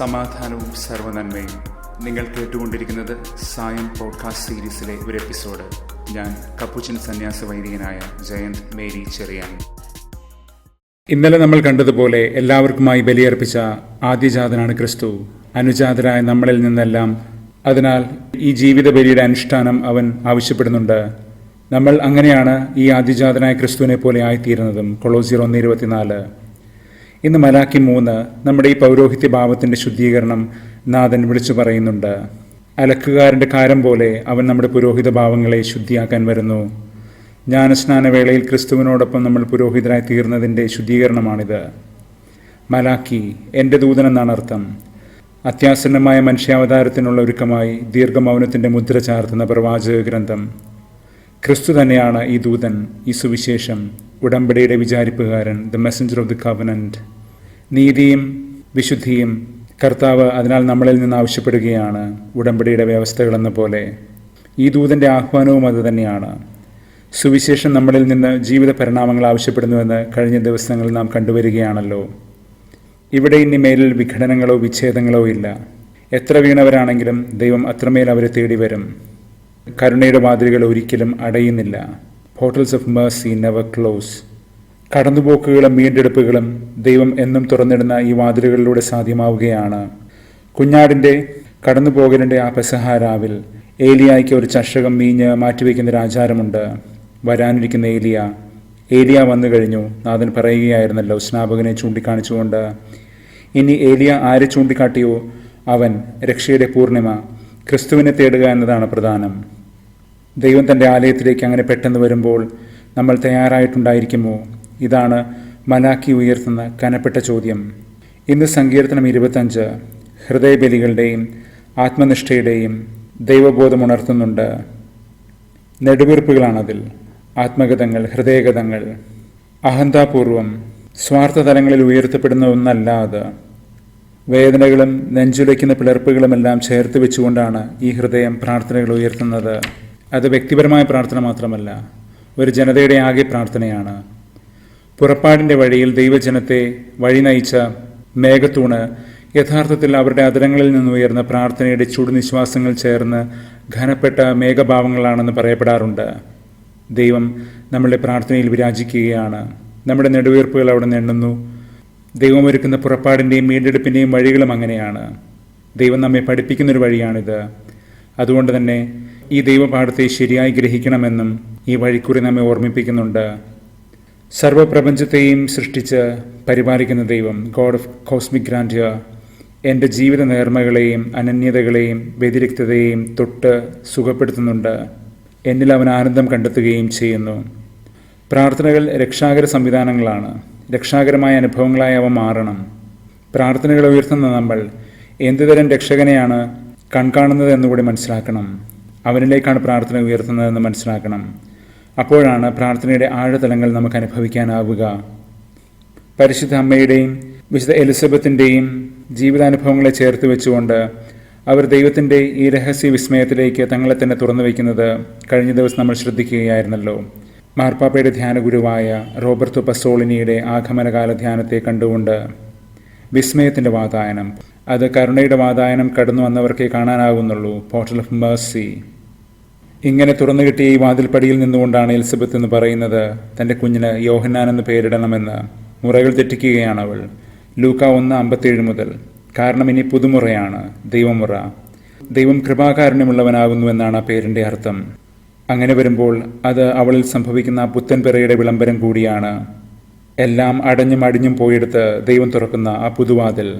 സമാധാനവും സർവ്വനന്മയും. നിങ്ങൾ കേട്ടുകൊണ്ടിരിക്കുന്നത് സായം പോഡ്കാസ്റ്റ് സീരീസിലെ ഒരു എപ്പിസോഡ്. ഞാൻ കപ്പുച്ചൻ സന്യാസ വൈദികനായ ജയന്ത് മേരി ചെറിയാൻ. ഇന്നലെ നമ്മൾ കണ്ടതുപോലെ എല്ലാവർക്കുമായി ബലിയർപ്പിച്ച ആദ്യജാതനാണ് ക്രിസ്തു. അനുജാതരായ നമ്മളിൽ നിന്നെല്ലാം അതിനാൽ ഈ ജീവിത ബലിയുടെ അനുഷ്ഠാനം അവൻ ആവശ്യപ്പെടുന്നുണ്ട്. നമ്മൾ അങ്ങനെയാണ് ഈ ആദ്യജാതനായ ക്രിസ്തുവിനെ പോലെ ആയിത്തീരുന്നതും. കൊളോസ്യർ 1:24. ഇന്ന് മലാക്കി 3 നമ്മുടെ ഈ പൗരോഹിത്യ ഭാവത്തിൻ്റെ ശുദ്ധീകരണം നാഥൻ വിളിച്ചു പറയുന്നുണ്ട്. അലക്കുകാരൻ്റെ കാരം പോലെ അവൻ നമ്മുടെ പുരോഹിത ഭാവങ്ങളെ ശുദ്ധിയാക്കാൻ വരുന്നു. ജ്ഞാനസ്നാനവേളയിൽ ക്രിസ്തുവിനോടൊപ്പം നമ്മൾ പുരോഹിതരായി തീർന്നതിൻ്റെ ശുദ്ധീകരണമാണിത്. മലാക്കി എൻ്റെ ദൂതനെന്നാണ് അർത്ഥം. അത്യാസന്നമായ മനുഷ്യാവതാരത്തിനുള്ള ഒരുക്കമായി ദീർഘമൗനത്തിൻ്റെ മുദ്ര ചാർത്തുന്ന പ്രവാചക ഗ്രന്ഥം. ക്രിസ്തു തന്നെയാണ് ഈ ദൂതൻ, ഈ സുവിശേഷം, ഉടമ്പടിയുടെ വിചാരിപ്പുകാരൻ, the messenger of the covenant. നീതിയും വിശുദ്ധിയും കർത്താവ് അതിനാൽ നമ്മളിൽ നിന്ന് ആവശ്യപ്പെടുകയാണ്, ഉടമ്പടിയുടെ വ്യവസ്ഥകളെന്ന പോലെ. ഈ ദൂതൻ്റെ ആഹ്വാനവും അത് തന്നെയാണ്. സുവിശേഷം നമ്മളിൽ നിന്ന് ജീവിത പരിണാമങ്ങൾ ആവശ്യപ്പെടുന്നുവെന്ന് കഴിഞ്ഞ ദിവസങ്ങളിൽ നാം കണ്ടുവരികയാണല്ലോ. ഇവിടെ ഇനി മേലിൽ വിഘടനങ്ങളോ വിച്ഛേദങ്ങളോ ഇല്ല. എത്ര വീണവരാണെങ്കിലും ദൈവം അത്രമേൽ അവരെ തേടി വരും. കരുണയുടെ വാതിലുകൾ ഒരിക്കലും അടയുന്നില്ല. Portals of mercy never close. കടന്നുപോക്കുകളും വീണ്ടെടുപ്പുകളും ദൈവം എന്നും തുറന്നിടുന്ന ഈ വാതിലുകളിലൂടെ സാധ്യമാവുകയാണ്. കുഞ്ഞാടിൻ്റെ കടന്നുപോകലിൻ്റെ ആ പെസഹ രാവിൽ ഏലിയായ്ക്ക് ഒരു ചഷകം വീഞ്ഞ് മാറ്റിവെക്കുന്നൊരു ആചാരമുണ്ട്. വരാനിരിക്കുന്ന ഏലിയ വന്നു കഴിഞ്ഞു. നാഥൻ പറയുകയായിരുന്നല്ലോ സ്നാപകനെ ചൂണ്ടിക്കാണിച്ചുകൊണ്ട്. ഇനി ഏലിയ ആരെ ചൂണ്ടിക്കാട്ടിയോ അവൻ, രക്ഷയുടെ പൂർണിമ, ക്രിസ്തുവിനെ തേടുക എന്നതാണ് പ്രധാനം. ദൈവം തൻ്റെ ആലയത്തിലേക്ക് അങ്ങനെ പെട്ടെന്ന് വരുമ്പോൾ നമ്മൾ തയ്യാറായിട്ടുണ്ടായിരിക്കുമോ? ഇതാണ് മലാക്കി ഉയർത്തുന്ന കനപ്പെട്ട ചോദ്യം. ഇന്ന് സങ്കീർത്തനം 25 ഹൃദയബലികളുടെയും ആത്മനിഷ്ഠയുടെയും ദൈവബോധം ഉണർത്തുന്നുണ്ട്. നെടുവീർപ്പുകളാണതിൽ. ആത്മഗതങ്ങൾ, ഹൃദയഗതങ്ങൾ. അഹന്താപൂർവം സ്വാർത്ഥ തലങ്ങളിൽ ഉയർത്തപ്പെടുന്ന ഒന്നല്ല അത്. വേദനകളും നെഞ്ചുലയ്ക്കുന്ന പിളർപ്പുകളുമെല്ലാം ചേർത്ത് വെച്ചുകൊണ്ടാണ് ഈ ഹൃദയം പ്രാർത്ഥനകൾ ഉയർത്തുന്നത്. അത് വ്യക്തിപരമായ പ്രാർത്ഥന മാത്രമല്ല, ഒരു ജനതയുടെ ആകെ പ്രാർത്ഥനയാണ്. പുറപ്പാടിൻ്റെ വഴിയിൽ ദൈവജനത്തെ വഴി നയിച്ച മേഘത്തൂണ് യഥാർത്ഥത്തിൽ അവരുടെ അധരങ്ങളിൽ നിന്നുയർന്ന പ്രാർത്ഥനയുടെ ചുടുനിശ്വാസങ്ങൾ ചേർന്ന് ഘനപ്പെട്ട മേഘഭാവങ്ങളാണെന്ന് പറയപ്പെടാറുണ്ട്. ദൈവം നമ്മളുടെ പ്രാർത്ഥനയിൽ വിരാജിക്കുകയാണ്. നമ്മുടെ നെടുവീർപ്പുകൾ അവിടെ എണ്ണുന്നു. ദൈവം ഒരുക്കുന്ന പുറപ്പാടിൻ്റെയും വീണ്ടെടുപ്പിൻ്റെയും വഴികളും അങ്ങനെയാണ്. ദൈവം നമ്മെ പഠിപ്പിക്കുന്നൊരു വഴിയാണിത്. അതുകൊണ്ട് തന്നെ ഈ ദൈവപാഠത്തെ ശരിയായി ഗ്രഹിക്കണമെന്നും ഈ വഴിക്കുറി നമ്മെ ഓർമ്മിപ്പിക്കുന്നുണ്ട്. സർവപ്രപഞ്ചത്തെയും സൃഷ്ടിച്ച് പരിപാലിക്കുന്ന ദൈവം, ഗോഡ് ഓഫ് കോസ്മിക് ഗ്രാൻഡിയർ, എൻ്റെ ജീവിത നേർമകളെയും അനന്യതകളെയും വ്യതിരിക്തതയെയും തൊട്ട് സുഖപ്പെടുത്തുന്നുണ്ട്. എന്നിൽ അവൻ ആനന്ദം കണ്ടെത്തുകയും ചെയ്യുന്നു. പ്രാർത്ഥനകൾ രക്ഷാകര സംവിധാനങ്ങളാണ്. രക്ഷാകരമായ അനുഭവങ്ങളായി അവ മാറണം. പ്രാർത്ഥനകൾ ഉയർത്തുന്ന നമ്മൾ എന്തുതരം രക്ഷകനെയാണ് കൺകാണുന്നത് എന്നുകൂടി മനസ്സിലാക്കണം. അവനിലേക്കാണ് പ്രാർത്ഥന ഉയർത്തുന്നതെന്ന് മനസ്സിലാക്കണം. അപ്പോഴാണ് പ്രാർത്ഥനയുടെ ആഴതലങ്ങൾ നമുക്ക് അനുഭവിക്കാനാവുക. പരിശുദ്ധ അമ്മയുടെയും വിശുദ്ധ എലിസബത്തിൻ്റെയും ജീവിതാനുഭവങ്ങളെ ചേർത്ത് വെച്ചുകൊണ്ട് അവർ ദൈവത്തിൻ്റെ ഈ രഹസ്യ വിസ്മയത്തിലേക്ക് തങ്ങളെ തന്നെ തുറന്നു വയ്ക്കുന്നത് കഴിഞ്ഞ ദിവസം നമ്മൾ ശ്രദ്ധിക്കുകയായിരുന്നല്ലോ. മാർപ്പാപ്പയുടെ ധ്യാനഗുരുവായ റോബർട്ടോ പസോളിനിയുടെ ആഗമനകാല ധ്യാനത്തെ കണ്ടുകൊണ്ട് വിസ്മയത്തിൻ്റെ വാതായനം, അത് കരുണയുടെ വാതായനം കടന്നു വന്നവർക്കേ കാണാനാകുന്നുള്ളൂ. Portal of mercy. ഇങ്ങനെ തുറന്നു കിട്ടിയ ഈ വാതിൽപ്പടിയിൽ നിന്നുകൊണ്ടാണ് എലിസബത്ത് എന്ന് പറയുന്നത് തൻ്റെ കുഞ്ഞിന് യോഹന്നാൻ എന്ന് പേരിടണമെന്ന്. മുറകൾ തെറ്റിക്കുകയാണ് അവൾ. ലൂക്ക 1:57 മുതൽ. കാരണം ഇനി പുതുമുറയാണ്, ദൈവമുറ. ദൈവം കൃപാകാരുണ്യമുള്ളവനാകുന്നുവെന്നാണ് ആ പേരിൻ്റെ അർത്ഥം. അങ്ങനെ വരുമ്പോൾ അത് അവളിൽ സംഭവിക്കുന്ന പുത്തൻ പിറയുടെ വിളംബരം കൂടിയാണ്. എല്ലാം അടഞ്ഞും അടിഞ്ഞും പോയെടുത്ത് ദൈവം തുറക്കുന്ന ആ പുതുവാതിൽ.